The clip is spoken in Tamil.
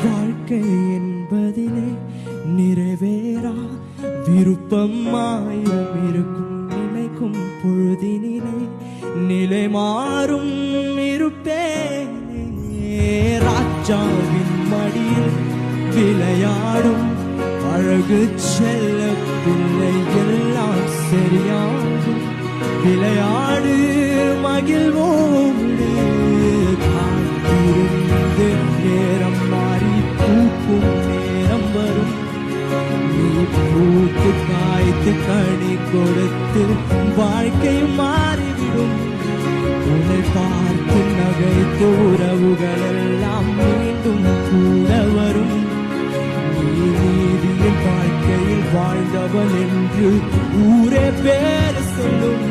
வாழ்க்கை என்பதிலே நிறைவேறா விருப்பமாயிரம் இருக்கும் நினைக்கும் பொழுதினிலே நிலை மாறும் இருப்பேனே. ராஜாவின் மடியில் விளையாடும் அழகு செல்ல பிள்ளை எல்லாம் சரியாகும். விளையாடு மகிழ்வோடு காத்திருந்து நேரம் மாறி பூக்கும் நேரம் வரும். நீ பூத்து காய்த்து கனி கொடுத்து வாழ்க்கை மாறிவிடும். உன்னை பார்த்து நகைத்து உறவுகள் எல்லாம் மீண்டும் கூட வரும். நீதியின் வாழ்க்கையில் வாழ்ந்தவன் என்று ஊரே பேர் சொல்லும்.